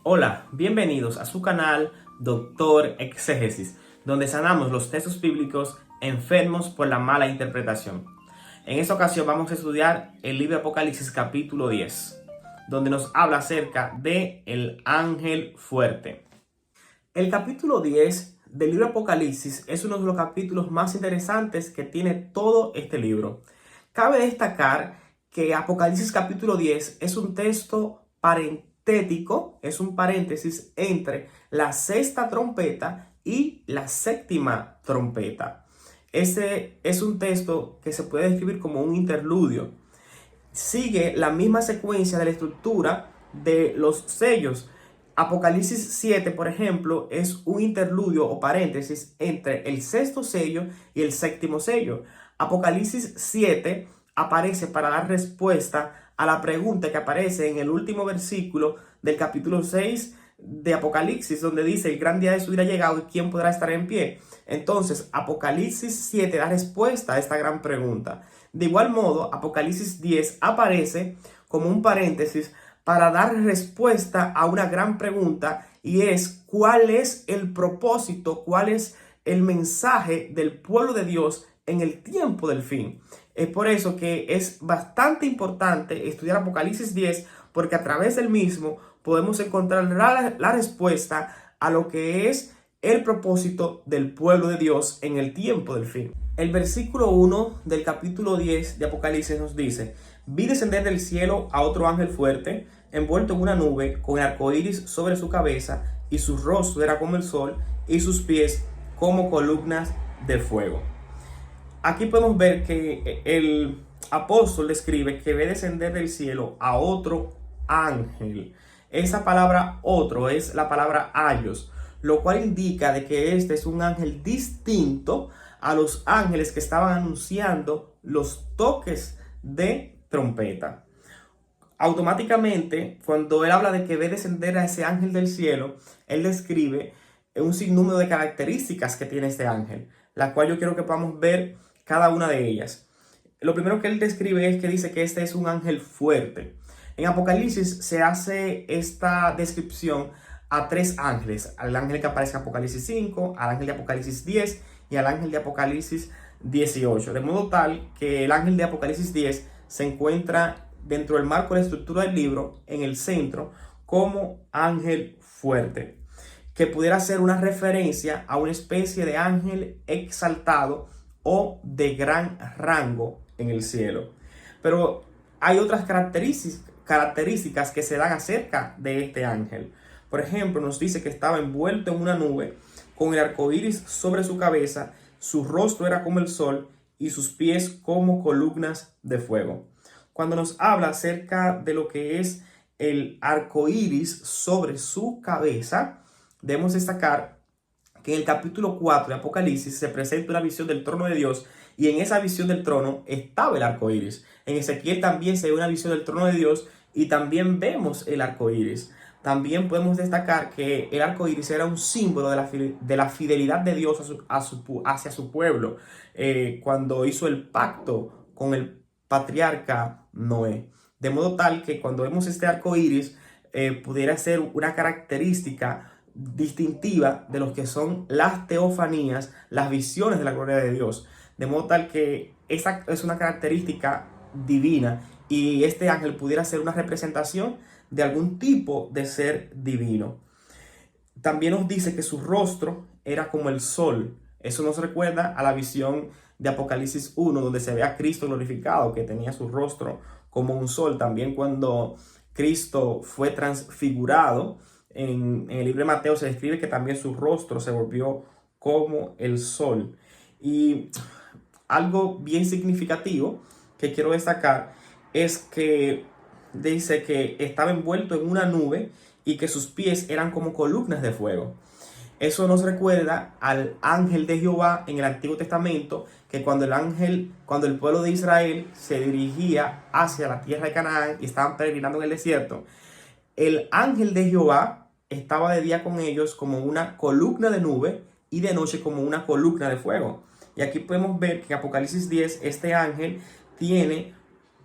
Hola, bienvenidos a su canal Doctor Exégesis, donde sanamos los textos bíblicos enfermos por la mala interpretación. En esta ocasión vamos a estudiar el libro de Apocalipsis capítulo 10, donde nos habla acerca de el ángel fuerte. El capítulo 10 del libro de Apocalipsis es uno de los capítulos más interesantes que tiene todo este libro. Cabe destacar que Apocalipsis capítulo 10 es un texto parentético, es un paréntesis entre la sexta trompeta y la séptima trompeta. Ese es un texto que se puede describir como un interludio. Sigue la misma secuencia de la estructura de los sellos. Apocalipsis 7, por ejemplo, es un interludio o paréntesis entre el sexto sello y el séptimo sello. Apocalipsis 7 aparece para dar respuesta a la pregunta que aparece en el último versículo del capítulo 6 de Apocalipsis, donde dice: el gran día de su ira ha llegado, ¿y quién podrá estar en pie? Entonces, Apocalipsis 7 da respuesta a esta gran pregunta. De igual modo, Apocalipsis 10 aparece como un paréntesis para dar respuesta a una gran pregunta, y es: ¿cuál es el propósito, cuál es el mensaje del pueblo de Dios en el tiempo del fin? Es por eso que es bastante importante estudiar Apocalipsis 10, porque a través del mismo podemos encontrar la respuesta a lo que es el propósito del pueblo de Dios en el tiempo del fin. El versículo 1 del capítulo 10 de Apocalipsis nos dice: vi descender del cielo a otro ángel fuerte, envuelto en una nube, con el arco iris sobre su cabeza, y su rostro era como el sol, y sus pies como columnas de fuego. Aquí podemos ver que el apóstol describe que ve descender del cielo a otro ángel. Esa palabra otro es la palabra aios, lo cual indica de que este es un ángel distinto a los ángeles que estaban anunciando los toques de trompeta. Automáticamente, cuando él habla de que ve descender a ese ángel del cielo, él describe un sinnúmero de características que tiene este ángel, la cual yo quiero que podamos ver cada una de ellas. Lo primero que él describe es que dice que este es un ángel fuerte. En Apocalipsis se hace esta descripción a tres ángeles: al ángel que aparece en Apocalipsis 5, al ángel de Apocalipsis 10 y al ángel de Apocalipsis 18. De modo tal que el ángel de Apocalipsis 10 se encuentra dentro del marco de la estructura del libro, en el centro, como ángel fuerte, que pudiera ser una referencia a una especie de ángel exaltado o de gran rango en el cielo. Pero hay otras características que se dan acerca de este ángel. Por ejemplo, nos dice que estaba envuelto en una nube, con el arco iris sobre su cabeza, su rostro era como el sol y sus pies como columnas de fuego. Cuando nos habla acerca de lo que es el arco iris sobre su cabeza, debemos destacar que en el capítulo 4 de Apocalipsis se presenta una visión del trono de Dios, y en esa visión del trono estaba el arco iris. En Ezequiel también se ve una visión del trono de Dios y también vemos el arco iris. También podemos destacar que el arco iris era un símbolo de la fidelidad de Dios hacia su pueblo, cuando hizo el pacto con el patriarca Noé. De modo tal que cuando vemos este arco iris, pudiera ser una característica distintiva de los que son las teofanías, las visiones de la gloria de Dios. De modo tal que esa es una característica divina, y este ángel pudiera ser una representación de algún tipo de ser divino. También nos dice que su rostro era como el sol. Eso nos recuerda a la visión de Apocalipsis 1, donde se ve a Cristo glorificado, que tenía su rostro como un sol. También cuando Cristo fue transfigurado, en el libro de Mateo se describe que también su rostro se volvió como el sol. Y algo bien significativo que quiero destacar es que dice que estaba envuelto en una nube y que sus pies eran como columnas de fuego. Eso nos recuerda al ángel de Jehová en el Antiguo Testamento, que cuando el pueblo de Israel se dirigía hacia la tierra de Canaán y estaban peregrinando en el desierto, el ángel de Jehová estaba de día con ellos como una columna de nube y de noche como una columna de fuego. Y aquí podemos ver que en Apocalipsis 10 este ángel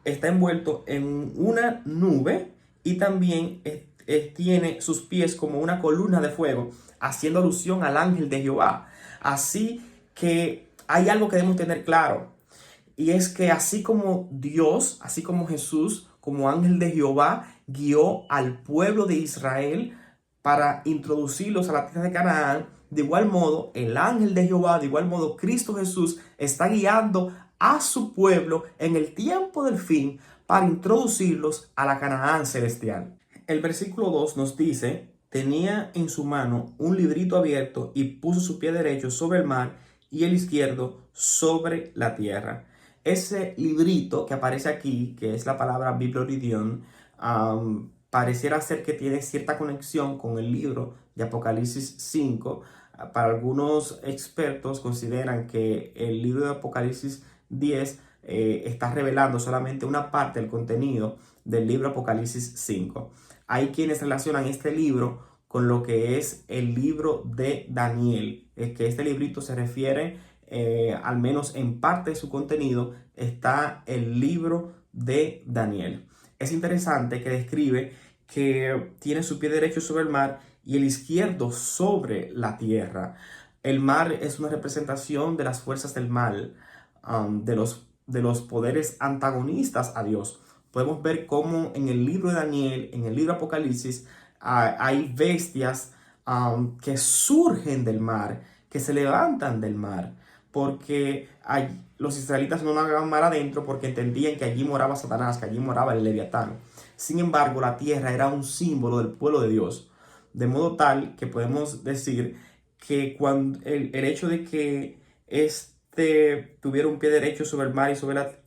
está envuelto en una nube y también tiene sus pies como una columna de fuego, haciendo alusión al ángel de Jehová. Así que hay algo que debemos tener claro, y es que así como Dios, así como Jesús, como ángel de Jehová, guió al pueblo de Israel para introducirlos a la tierra de Canaán, de igual modo el ángel de Jehová, de igual modo Cristo Jesús está guiando a su pueblo en el tiempo del fin para introducirlos a la Canaán celestial. El versículo 2 nos dice: tenía en su mano un librito abierto y puso su pie derecho sobre el mar y el izquierdo sobre la tierra. Ese librito que aparece aquí, que es la palabra Biblioidion, pareciera ser que tiene cierta conexión con el libro de Apocalipsis 5. Para algunos expertos consideran que el libro de Apocalipsis 10 está revelando solamente una parte del contenido del libro Apocalipsis 5. Hay quienes relacionan este libro con lo que es el libro de Daniel, es que este librito se refiere, al menos en parte de su contenido, está el libro de Daniel. Es interesante que describe que tiene su pie derecho sobre el mar y el izquierdo sobre la tierra. El mar es una representación de las fuerzas del mal, de los poderes antagonistas a Dios. Podemos ver cómo en el libro de Daniel, en el libro de Apocalipsis, hay bestias que surgen del mar, que se levantan del mar, porque los israelitas no nadaban mar adentro porque entendían que allí moraba Satanás, que allí moraba el Leviatán. Sin embargo, la tierra era un símbolo del pueblo de Dios, de modo tal que podemos decir que cuando el hecho de que tuviera un pie derecho sobre el mar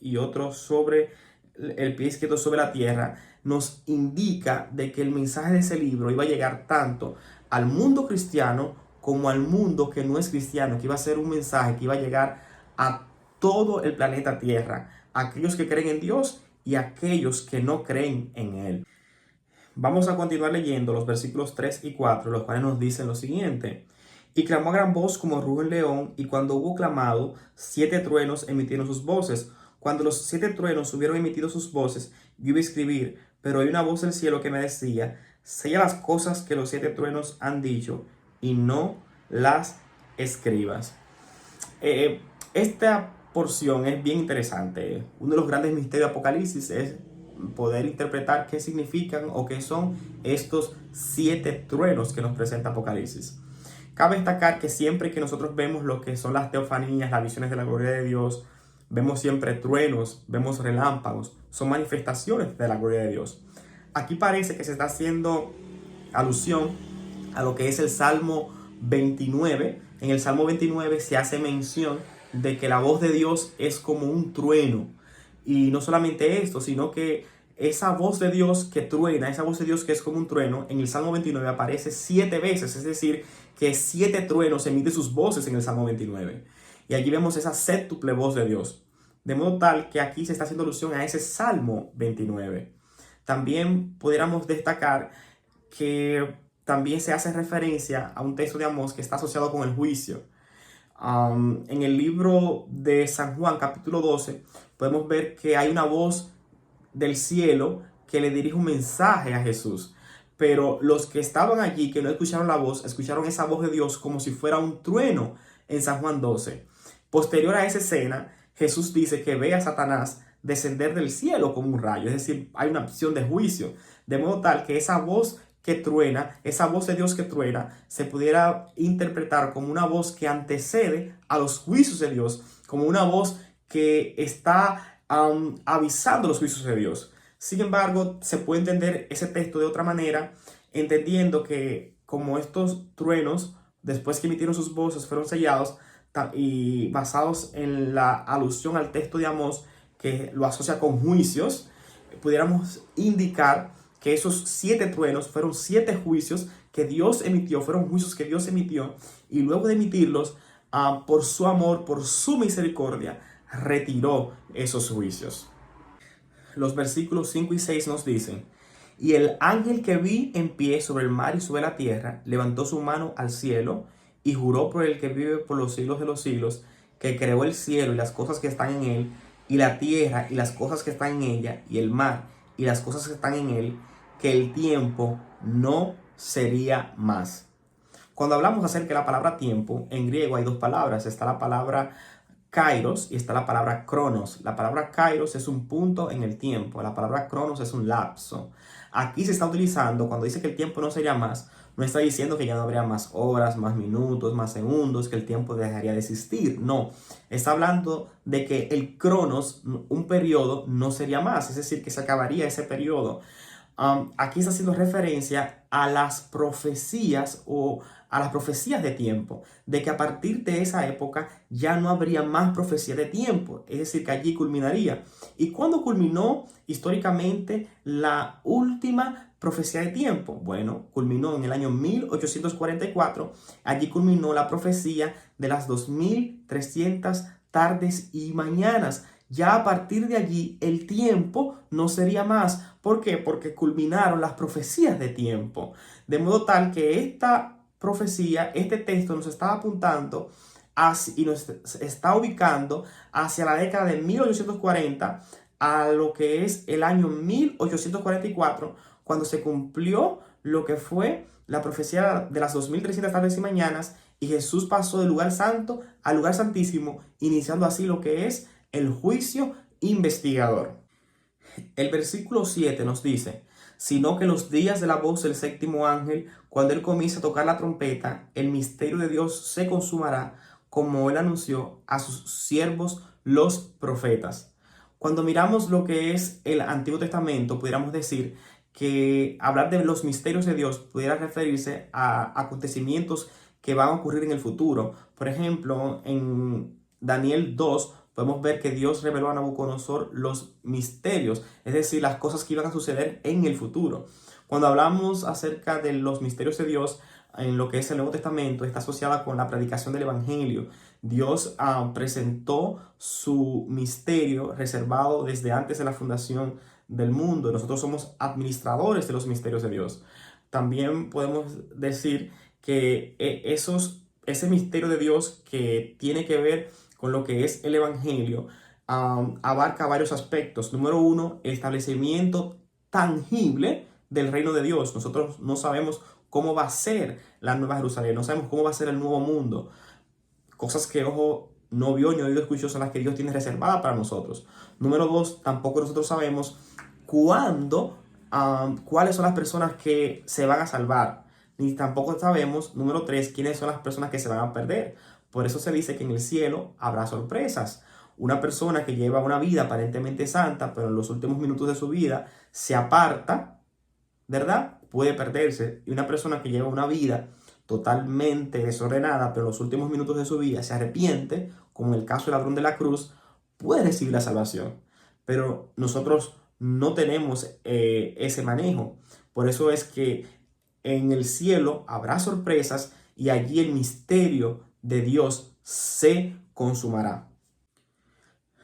y otro sobre el pie izquierdo sobre la tierra, nos indica de que el mensaje de ese libro iba a llegar tanto al mundo cristiano como al mundo que no es cristiano, que iba a ser un mensaje que iba a llegar a todo el planeta Tierra, a aquellos que creen en Dios y a aquellos que no creen en Él. Vamos a continuar leyendo los versículos 3 y 4, los cuales nos dicen lo siguiente: y clamó a gran voz como ruge el león, y cuando hubo clamado, 7 truenos emitieron sus voces. Cuando los 7 truenos hubieron emitido sus voces, yo iba a escribir, pero hay una voz del cielo que me decía: sella las cosas que los 7 truenos han dicho, y no las escribas. Esta porción es bien interesante. Uno de los grandes misterios de Apocalipsis es poder interpretar qué significan o qué son estos 7 truenos que nos presenta Apocalipsis. Cabe destacar que siempre que nosotros vemos lo que son las teofanías, las visiones de la gloria de Dios, vemos siempre truenos, vemos relámpagos, son manifestaciones de la gloria de Dios. Aquí parece que se está haciendo alusión a lo que es el Salmo 29. En el Salmo 29 se hace mención de que la voz de Dios es como un trueno. Y no solamente esto, sino que esa voz de Dios que truena, esa voz de Dios que es como un trueno, en el Salmo 29 aparece 7 veces, es decir, que 7 truenos emiten sus voces en el Salmo 29. Y allí vemos esa séptuple voz de Dios. De modo tal que aquí se está haciendo alusión a ese Salmo 29. También pudiéramos destacar que también se hace referencia a un texto de Amós que está asociado con el juicio. En el libro de San Juan, capítulo 12, podemos ver que hay una voz del cielo que le dirige un mensaje a Jesús. Pero los que estaban allí, que no escucharon la voz, escucharon esa voz de Dios como si fuera un trueno en San Juan 12. Posterior a esa escena, Jesús dice que ve a Satanás descender del cielo como un rayo. Es decir, hay una acción de juicio. De modo tal que esa voz que truena, esa voz de Dios que truena, se pudiera interpretar como una voz que antecede a los juicios de Dios, como una voz que está avisando los juicios de Dios. Sin embargo, se puede entender ese texto de otra manera, entendiendo que como estos truenos, después que emitieron sus voces, fueron sellados, y basados en la alusión al texto de Amós, que lo asocia con juicios, pudiéramos indicar que esos 7 truenos fueron 7 juicios que Dios emitió, fueron juicios que Dios emitió, y luego de emitirlos, por su amor, por su misericordia, retiró esos juicios. Los versículos 5 y 6 nos dicen: y el ángel que vi en pie sobre el mar y sobre la tierra, levantó su mano al cielo y juró por el que vive por los siglos de los siglos, que creó el cielo y las cosas que están en él, y la tierra y las cosas que están en ella, y el mar y las cosas que están en él, que el tiempo no sería más. Cuando hablamos acerca de la palabra tiempo, en griego hay dos palabras. Está la palabra kairos y está la palabra cronos. La palabra kairos es un punto en el tiempo. La palabra cronos es un lapso. Aquí se está utilizando, cuando dice que el tiempo no sería más, no está diciendo que ya no habría más horas, más minutos, más segundos, que el tiempo dejaría de existir. No, está hablando de que el cronos, un periodo, no sería más. Es decir, que se acabaría ese periodo. Aquí está haciendo referencia a las profecías o a las profecías de tiempo, de que a partir de esa época ya no habría más profecía de tiempo, es decir, que allí culminaría. ¿Y cuándo culminó históricamente la última profecía de tiempo? Bueno, culminó en el año 1844, allí culminó la profecía de las 2300 tardes y mañanas. Ya a partir de allí el tiempo no sería más. ¿Por qué? Porque culminaron las profecías de tiempo. De modo tal que esta profecía, este texto nos está apuntando y nos está ubicando hacia la década de 1840 a lo que es el año 1844, cuando se cumplió lo que fue la profecía de las 2300 tardes y mañanas y Jesús pasó del lugar santo al lugar santísimo, iniciando así lo que es el juicio investigador. El versículo 7 nos dice, sino que los días de la voz del séptimo ángel, cuando él comience a tocar la trompeta, el misterio de Dios se consumará, como él anunció a sus siervos los profetas. Cuando miramos lo que es el Antiguo Testamento, pudiéramos decir que hablar de los misterios de Dios pudiera referirse a acontecimientos que van a ocurrir en el futuro. Por ejemplo, en Daniel 2 podemos ver que Dios reveló a Nabucodonosor los misterios, es decir, las cosas que iban a suceder en el futuro. Cuando hablamos acerca de los misterios de Dios en lo que es el Nuevo Testamento, está asociada con la predicación del Evangelio. Dios presentó su misterio reservado desde antes de la fundación del mundo. Nosotros somos administradores de los misterios de Dios. También podemos decir que ese misterio de Dios que tiene que ver con lo que es el Evangelio, abarca varios aspectos. Número uno, el establecimiento tangible del reino de Dios. Nosotros no sabemos cómo va a ser la nueva Jerusalén, no sabemos cómo va a ser el nuevo mundo. Cosas que ojo no vio ni oído escuchó son las que Dios tiene reservadas para nosotros. Número dos, tampoco nosotros sabemos cuándo, cuáles son las personas que se van a salvar. Ni tampoco sabemos, número tres, quiénes son las personas que se van a perder. Por eso se dice que en el cielo habrá sorpresas. Una persona que lleva una vida aparentemente santa, pero en los últimos minutos de su vida se aparta, ¿verdad? Puede perderse. Y una persona que lleva una vida totalmente desordenada, pero en los últimos minutos de su vida se arrepiente, como en el caso del ladrón de la cruz, puede recibir la salvación. Pero nosotros no tenemos ese manejo. Por eso es que en el cielo habrá sorpresas y allí el misterio de Dios se consumará.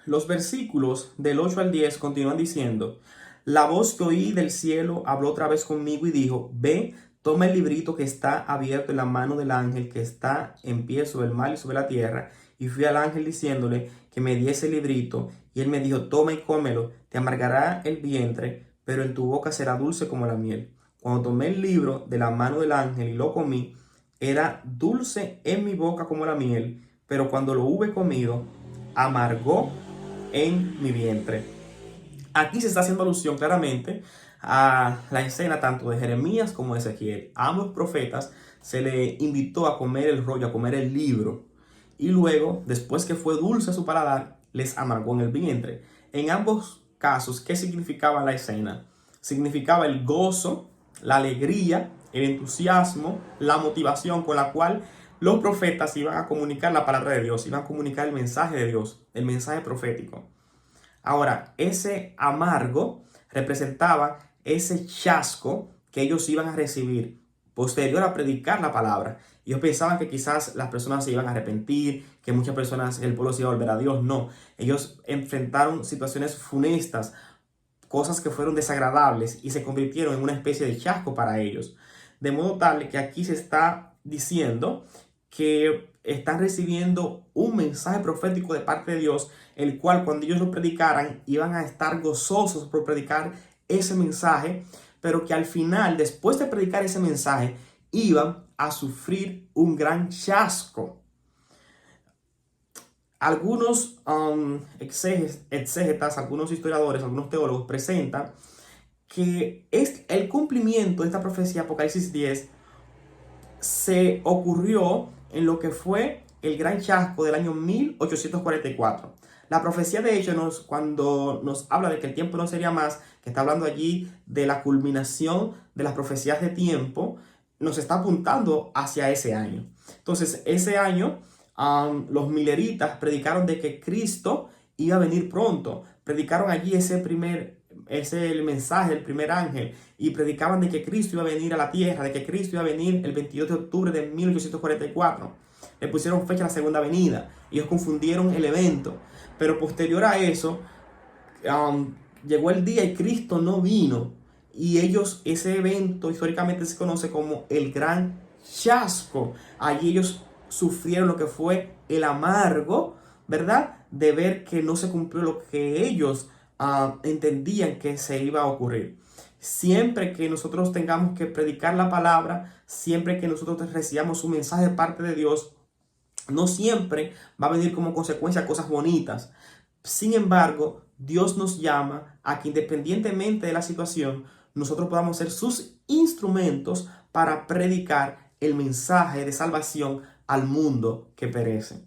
Los versículos del 8 al 10 continúan diciendo, la voz que oí del cielo habló otra vez conmigo y dijo, ve, toma el librito que está abierto en la mano del ángel que está en pie sobre el mar y sobre la tierra. Y fui al ángel diciéndole que me diese el librito. Y él me dijo, toma y cómelo, te amargará el vientre, pero en tu boca será dulce como la miel. Cuando tomé el libro de la mano del ángel y lo comí, era dulce en mi boca como la miel, pero cuando lo hube comido, amargó en mi vientre. Aquí se está haciendo alusión claramente a la escena tanto de Jeremías como de Ezequiel. A ambos profetas se le invitó a comer el rollo, a comer el libro. Y luego, después que fue dulce a su paladar, les amargó en el vientre. En ambos casos, ¿qué significaba la escena? Significaba el gozo, la alegría, el entusiasmo, la motivación con la cual los profetas iban a comunicar la palabra de Dios, iban a comunicar el mensaje de Dios, el mensaje profético. Ahora, ese amargo representaba ese chasco que ellos iban a recibir posterior a predicar la palabra. Ellos pensaban que quizás las personas se iban a arrepentir, que muchas personas, el pueblo se iba a volver a Dios. No, ellos enfrentaron situaciones funestas, cosas que fueron desagradables y se convirtieron en una especie de chasco para ellos. De modo tal que aquí se está diciendo que están recibiendo un mensaje profético de parte de Dios, el cual cuando ellos lo predicaran iban a estar gozosos por predicar ese mensaje, pero que al final, después de predicar ese mensaje, iban a sufrir un gran chasco. Algunos exégetas, algunos historiadores, algunos teólogos presentan que el cumplimiento de esta profecía Apocalipsis 10 se ocurrió en lo que fue el gran chasco del año 1844. La profecía, de hecho, cuando nos habla de que el tiempo no sería más, que está hablando allí de la culminación de las profecías de tiempo, nos está apuntando hacia ese año. Entonces, ese año, los mileritas predicaron de que Cristo iba a venir pronto. Predicaron allí el mensaje del primer ángel, y predicaban de que Cristo iba a venir a la tierra, de que Cristo iba a venir el 22 de octubre de 1844. Le pusieron fecha a la segunda venida. Ellos confundieron el evento. Pero posterior a eso, llegó el día y Cristo no vino. Y ese evento históricamente se conoce como el gran chasco. Allí ellos sufrieron lo que fue el amargo, ¿verdad?, de ver que no se cumplió lo que ellos entendían que se iba a ocurrir. Siempre que nosotros tengamos que predicar la palabra, siempre que nosotros recibamos un mensaje de parte de Dios, no siempre va a venir como consecuencia cosas bonitas. Sin embargo, Dios nos llama a que, independientemente de la situación, nosotros podamos ser sus instrumentos para predicar el mensaje de salvación al mundo que perece.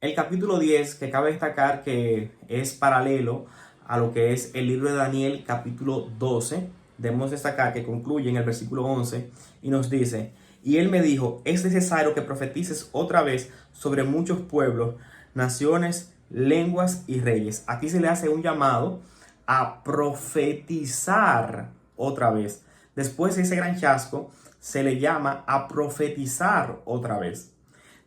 El capítulo 10, que cabe destacar que es paralelo a lo que es el libro de Daniel, capítulo 12, debemos destacar que concluye en el versículo 11 y nos dice: y él me dijo, es necesario que profetices otra vez sobre muchos pueblos, naciones, lenguas y reyes. Aquí se le hace un llamado a profetizar otra vez. Después de ese gran chasco, se le llama a profetizar otra vez.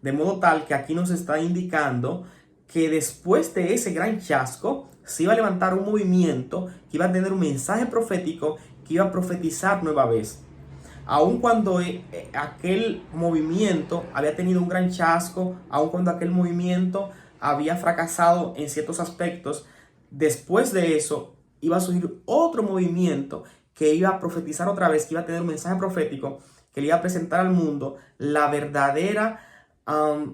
De modo tal que aquí nos está indicando que después de ese gran chasco se iba a levantar un movimiento que iba a tener un mensaje profético, que iba a profetizar nueva vez. Aun cuando aquel movimiento había tenido un gran chasco, aun cuando aquel movimiento había fracasado en ciertos aspectos, después de eso iba a surgir otro movimiento que iba a profetizar otra vez, que iba a tener un mensaje profético, que le iba a presentar al mundo la verdadera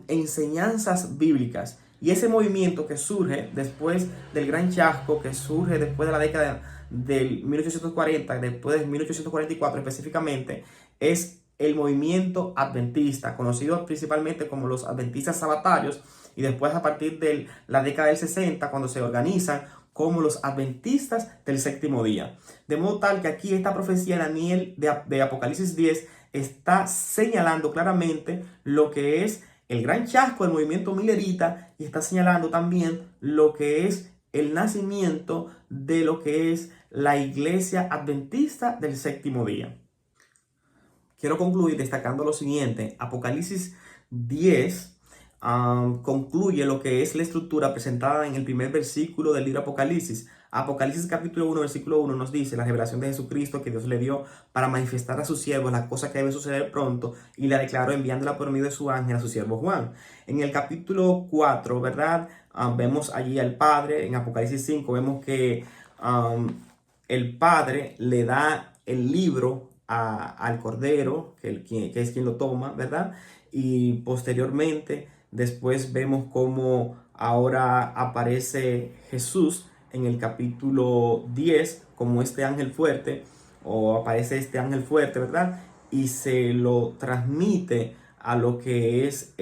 enseñanzas bíblicas. Y ese movimiento que surge después del gran chasco, que surge después de la década del 1840, después de 1844 específicamente, es el movimiento adventista, conocido principalmente como los adventistas sabatarios, y después a partir de la década del 60, cuando se organizan como los adventistas del séptimo día. De modo tal que aquí esta profecía de Daniel de Apocalipsis 10 está señalando claramente lo que es el gran chasco del movimiento milerita, y está señalando también lo que es el nacimiento de lo que es la iglesia adventista del séptimo día. Quiero concluir destacando lo siguiente. Apocalipsis 10 concluye lo que es la estructura presentada en el primer versículo del libro Apocalipsis. Apocalipsis capítulo 1, versículo 1 nos dice la revelación de Jesucristo que Dios le dio para manifestar a sus siervos las cosas que deben suceder pronto, y la declaró enviándola por medio de su ángel a su siervo Juan. En el capítulo 4, ¿verdad? Vemos allí al Padre. En Apocalipsis 5 vemos que el Padre le da el libro al Cordero, que es quien lo toma, ¿verdad? Y posteriormente, después vemos cómo ahora aparece Jesús en el capítulo 10 como este ángel fuerte, o aparece este ángel fuerte, ¿verdad? Y se lo transmite a lo que es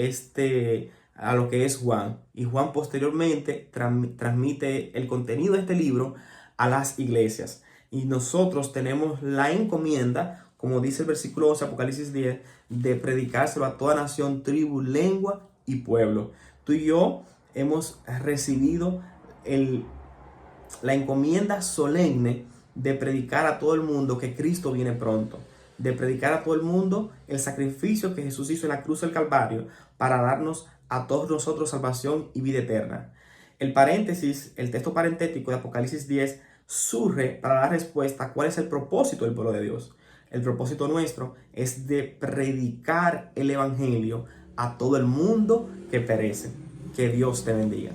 Juan. Y Juan posteriormente transmite el contenido de este libro a las iglesias. Y nosotros tenemos la encomienda, como dice el versículo 11, Apocalipsis 10, de predicárselo a toda nación, tribu, lengua y pueblo. Tú y yo hemos recibido la encomienda solemne de predicar a todo el mundo que Cristo viene pronto, de predicar a todo el mundo el sacrificio que Jesús hizo en la cruz del Calvario para darnos a todos nosotros salvación y vida eterna. El texto parentético de Apocalipsis 10 surge para dar respuesta a cuál es el propósito del pueblo de Dios. El propósito nuestro es de predicar el evangelio a todo el mundo que perece. Que Dios te bendiga.